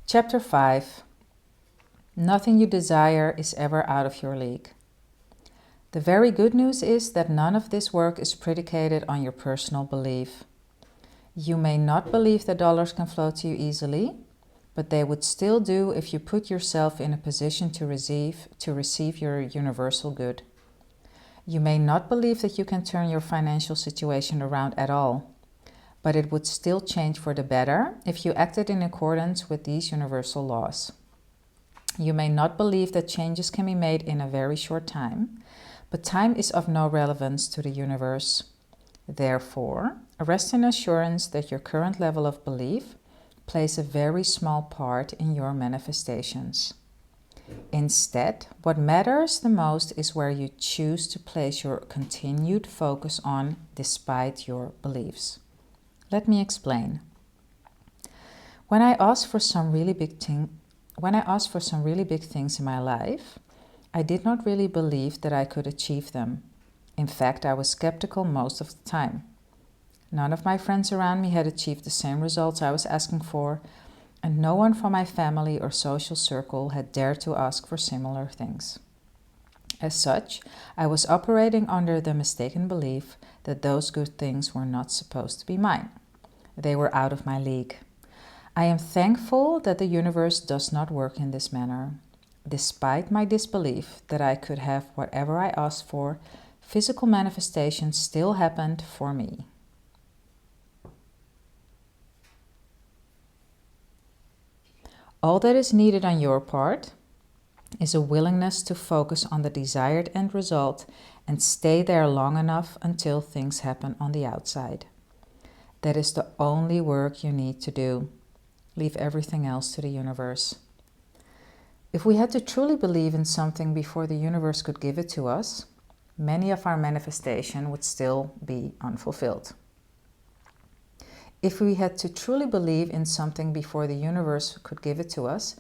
Chapter 5. Nothing you desire is ever out of your league. The very good news is that none of this work is predicated on your personal belief. You may not believe that dollars can flow to you easily, but they would still do if you put yourself in a position to receive your universal good. You may not believe that you can turn your financial situation around at all, but it would still change for the better if you acted in accordance with these universal laws. You may not believe that changes can be made in a very short time, but time is of no relevance to the universe. Therefore, rest in assurance that your current level of belief plays a very small part in your manifestations. Instead, what matters the most is where you choose to place your continued focus on despite your beliefs. Let me explain. When I asked for some really big things in my life, I did not really believe that I could achieve them. In fact, I was skeptical most of the time. None of my friends around me had achieved the same results I was asking for, and no one from my family or social circle had dared to ask for similar things. As such, I was operating under the mistaken belief that those good things were not supposed to be mine. They were out of my league. I am thankful that the universe does not work in this manner. Despite my disbelief that I could have whatever I asked for, physical manifestations still happened for me. All that is needed on your part is a willingness to focus on the desired end result and stay there long enough until things happen on the outside. That is the only work you need to do. Leave everything else to the universe. If we had to truly believe in something before the universe could give it to us, many of our manifestations would still be unfulfilled. If we had to truly believe in something before the universe could give it to us,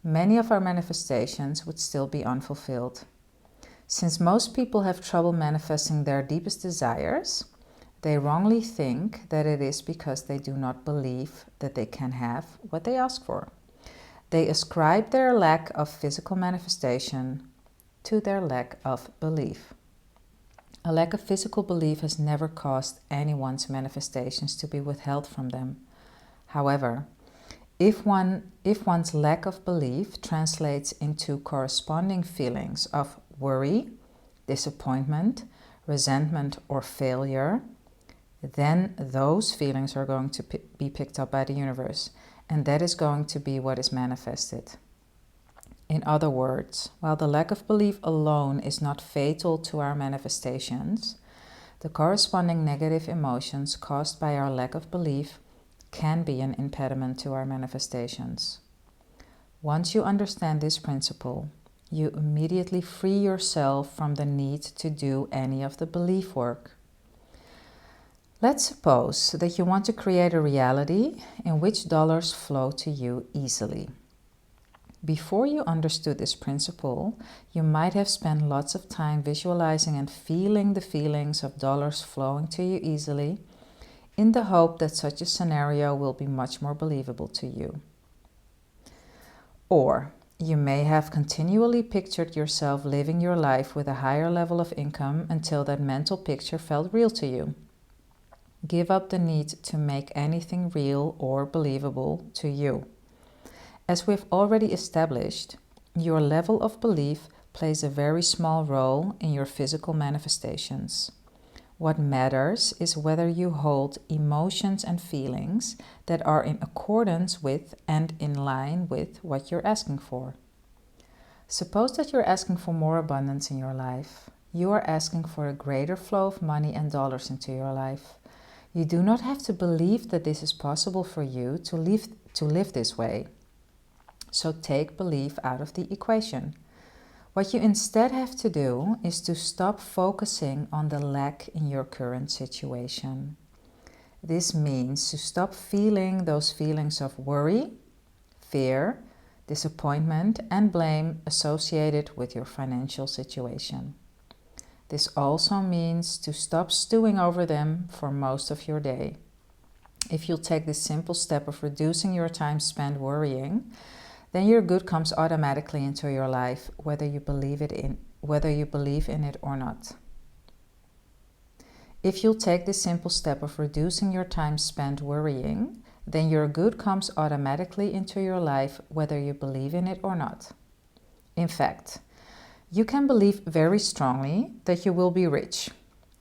many of our manifestations would still be unfulfilled. Since most people have trouble manifesting their deepest desires, they wrongly think that it is because they do not believe that they can have what they ask for. They ascribe their lack of physical manifestation to their lack of belief. A lack of physical belief has never caused anyone's manifestations to be withheld from them. However, if one's lack of belief translates into corresponding feelings of worry, disappointment, resentment, or failure, then those feelings are going to be picked up by the universe, and that is going to be what is manifested. In other words, while the lack of belief alone is not fatal to our manifestations, the corresponding negative emotions caused by our lack of belief can be an impediment to our manifestations. Once you understand this principle, you immediately free yourself from the need to do any of the belief work. Let's suppose that you want to create a reality in which dollars flow to you easily. Before you understood this principle, you might have spent lots of time visualizing and feeling the feelings of dollars flowing to you easily, in the hope that such a scenario will be much more believable to you. Or you may have continually pictured yourself living your life with a higher level of income until that mental picture felt real to you. Give up the need to make anything real or believable to you. As we've already established, your level of belief plays a very small role in your physical manifestations. What matters is whether you hold emotions and feelings that are in accordance with and in line with what you're asking for. Suppose that you're asking for more abundance in your life. You are asking for a greater flow of money and dollars into your life. You do not have to believe that this is possible for you to live this way. So take belief out of the equation. What you instead have to do is to stop focusing on the lack in your current situation. This means to stop feeling those feelings of worry, fear, disappointment, and blame associated with your financial situation. This also means to stop stewing over them for most of your day. If you'll take this simple step of reducing your time spent worrying, then your good comes automatically into your life, whether you believe in it or not. If you'll take this simple step of reducing your time spent worrying, then your good comes automatically into your life, whether you believe in it or not. In fact, you can believe very strongly that you will be rich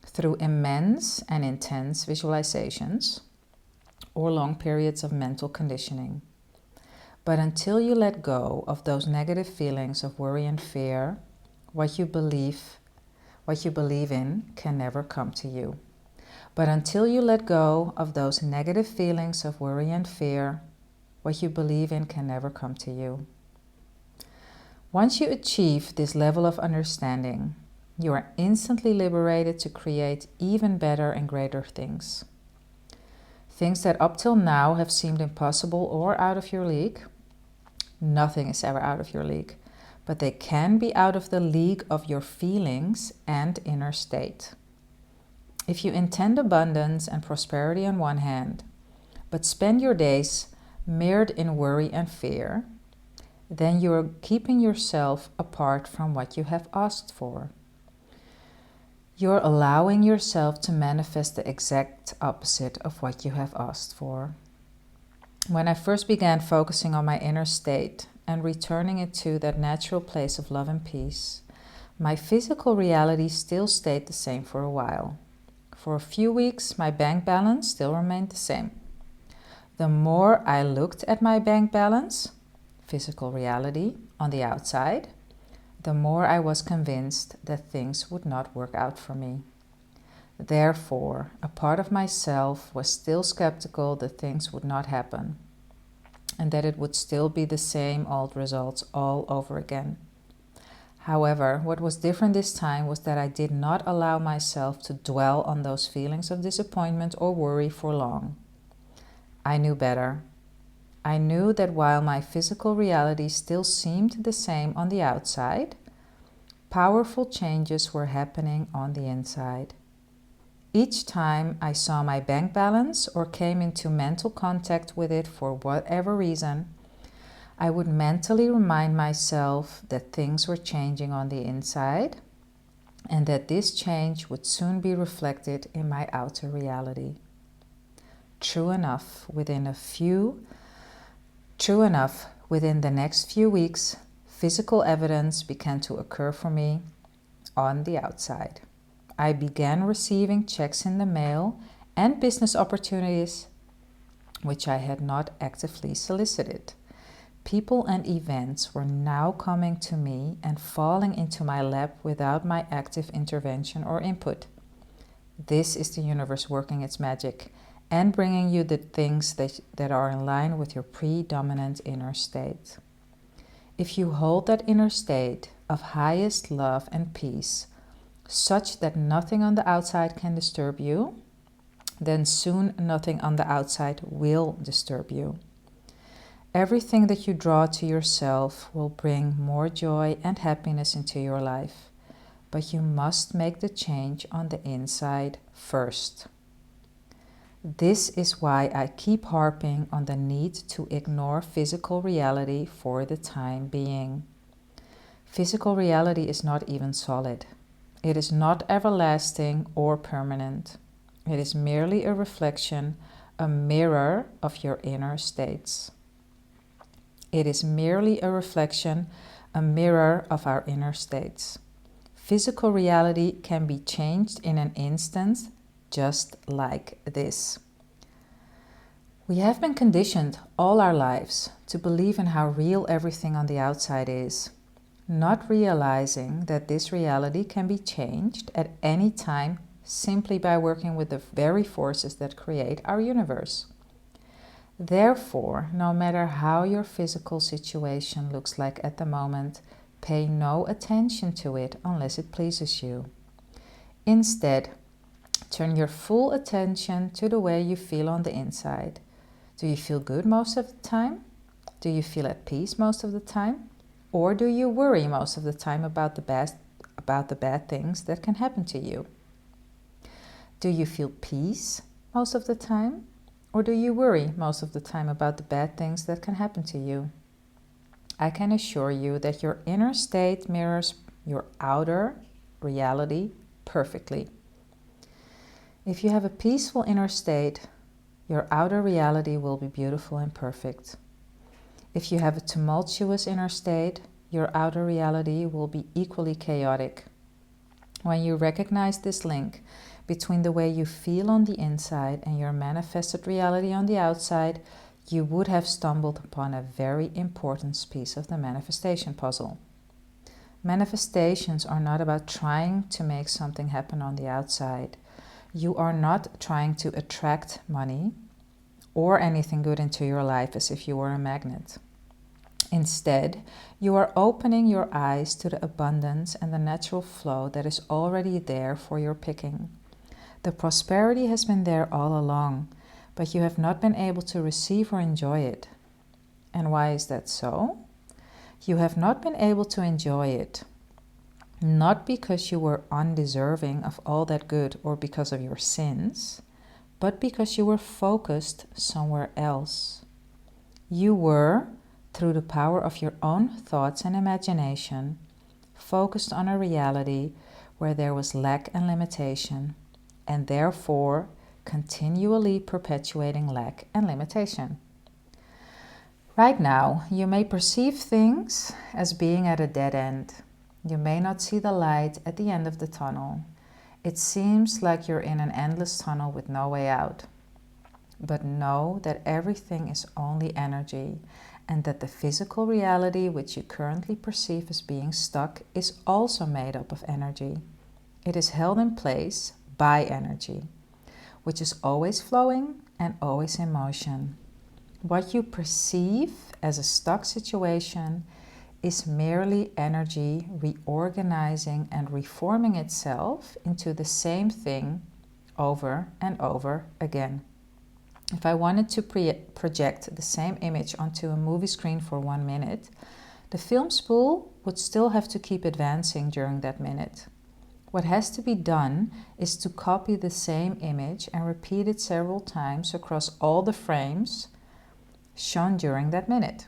through immense and intense visualizations or long periods of mental conditioning. But until you let go of those negative feelings of worry and fear, what you believe in can never come to you. But until you let go of those negative feelings of worry and fear, what you believe in can never come to you. Once you achieve this level of understanding, you are instantly liberated to create even better and greater things. Things that up till now have seemed impossible or out of your league. Nothing is ever out of your league, but they can be out of the league of your feelings and inner state. If you intend abundance and prosperity on one hand, but spend your days mired in worry and fear, then you are keeping yourself apart from what you have asked for. You're allowing yourself to manifest the exact opposite of what you have asked for. When I first began focusing on my inner state and returning it to that natural place of love and peace, my physical reality still stayed the same for a while. For a few weeks, my bank balance still remained the same. The more I looked at my bank balance, physical reality, on the outside, the more I was convinced that things would not work out for me. Therefore, a part of myself was still skeptical that things would not happen and that it would still be the same old results all over again. However, what was different this time was that I did not allow myself to dwell on those feelings of disappointment or worry for long. I knew better. I knew that while my physical reality still seemed the same on the outside, powerful changes were happening on the inside. Each time I saw my bank balance or came into mental contact with it for whatever reason, I would mentally remind myself that things were changing on the inside and that this change would soon be reflected in my outer reality. True enough, within the next few weeks, physical evidence began to occur for me on the outside. I began receiving checks in the mail and business opportunities which I had not actively solicited. People and events were now coming to me and falling into my lap without my active intervention or input. This is the universe working its magic and bringing you the things that are in line with your predominant inner state. If you hold that inner state of highest love and peace, such that nothing on the outside can disturb you, then soon nothing on the outside will disturb you. Everything that you draw to yourself will bring more joy and happiness into your life, but you must make the change on the inside first. This is why I keep harping on the need to ignore physical reality for the time being. Physical reality is not even solid. It is not everlasting or permanent. It is merely a reflection, a mirror of your inner states. It is merely a reflection, a mirror of our inner states. Physical reality can be changed in an instant, just like this. We have been conditioned all our lives to believe in how real everything on the outside is, not realizing that this reality can be changed at any time simply by working with the very forces that create our universe. Therefore, no matter how your physical situation looks like at the moment, pay no attention to it unless it pleases you. Instead, turn your full attention to the way you feel on the inside. Do you feel good most of the time? Do you feel at peace most of the time? Or do you worry most of the time about the bad things that can happen to you? Do you feel peace most of the time? Or do you worry most of the time about the bad things that can happen to you? I can assure you that your inner state mirrors your outer reality perfectly. If you have a peaceful inner state, your outer reality will be beautiful and perfect. If you have a tumultuous inner state, your outer reality will be equally chaotic. When you recognize this link between the way you feel on the inside and your manifested reality on the outside, you would have stumbled upon a very important piece of the manifestation puzzle. Manifestations are not about trying to make something happen on the outside. You are not trying to attract money or anything good into your life as if you were a magnet. Instead, you are opening your eyes to the abundance and the natural flow that is already there for your picking. The prosperity has been there all along, but you have not been able to receive or enjoy it. And why is that so? You have not been able to enjoy it, not because you were undeserving of all that good or because of your sins, but because you were focused somewhere else. You were, through the power of your own thoughts and imagination, focused on a reality where there was lack and limitation, and therefore continually perpetuating lack and limitation. Right now, you may perceive things as being at a dead end. You may not see the light at the end of the tunnel. It seems like you're in an endless tunnel with no way out. But know that everything is only energy, and that the physical reality which you currently perceive as being stuck is also made up of energy. It is held in place by energy, which is always flowing and always in motion. What you perceive as a stuck situation is merely energy reorganizing and reforming itself into the same thing over and over again. If I wanted to project the same image onto a movie screen for 1 minute, the film spool would still have to keep advancing during that minute. What has to be done is to copy the same image and repeat it several times across all the frames shown during that minute.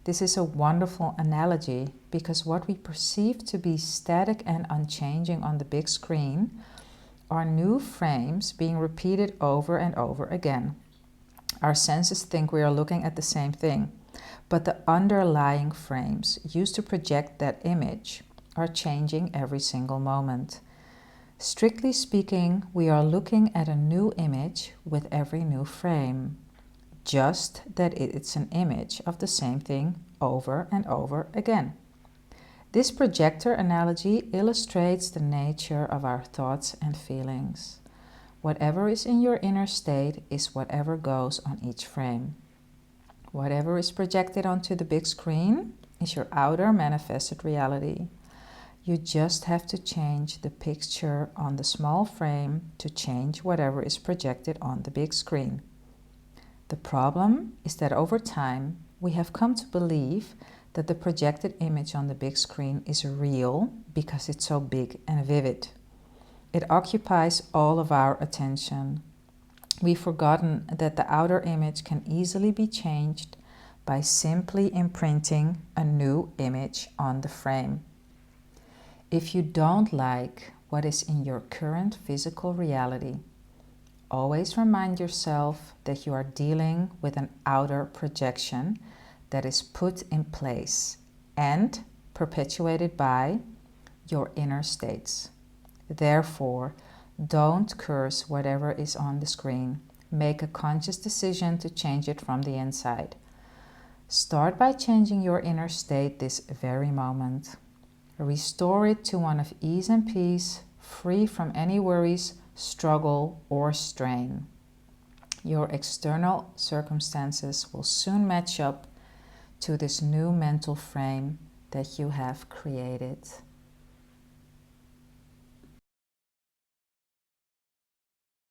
This is a wonderful analogy because what we perceive to be static and unchanging on the big screen are new frames being repeated over and over again. Our senses think we are looking at the same thing, but the underlying frames used to project that image are changing every single moment. Strictly speaking, we are looking at a new image with every new frame, just that it's an image of the same thing over and over again. This projector analogy illustrates the nature of our thoughts and feelings. Whatever is in your inner state is whatever goes on each frame. Whatever is projected onto the big screen is your outer manifested reality. You just have to change the picture on the small frame to change whatever is projected on the big screen. The problem is that over time, we have come to believe that the projected image on the big screen is real because it's so big and vivid. It occupies all of our attention. We've forgotten that the outer image can easily be changed by simply imprinting a new image on the frame. If you don't like what is in your current physical reality, always remind yourself that you are dealing with an outer projection that is put in place and perpetuated by your inner states. Therefore, don't curse whatever is on the screen. Make a conscious decision to change it from the inside. Start by changing your inner state this very moment. Restore it to one of ease and peace, free from any worries, struggle, or strain. Your external circumstances will soon match up to this new mental frame that you have created.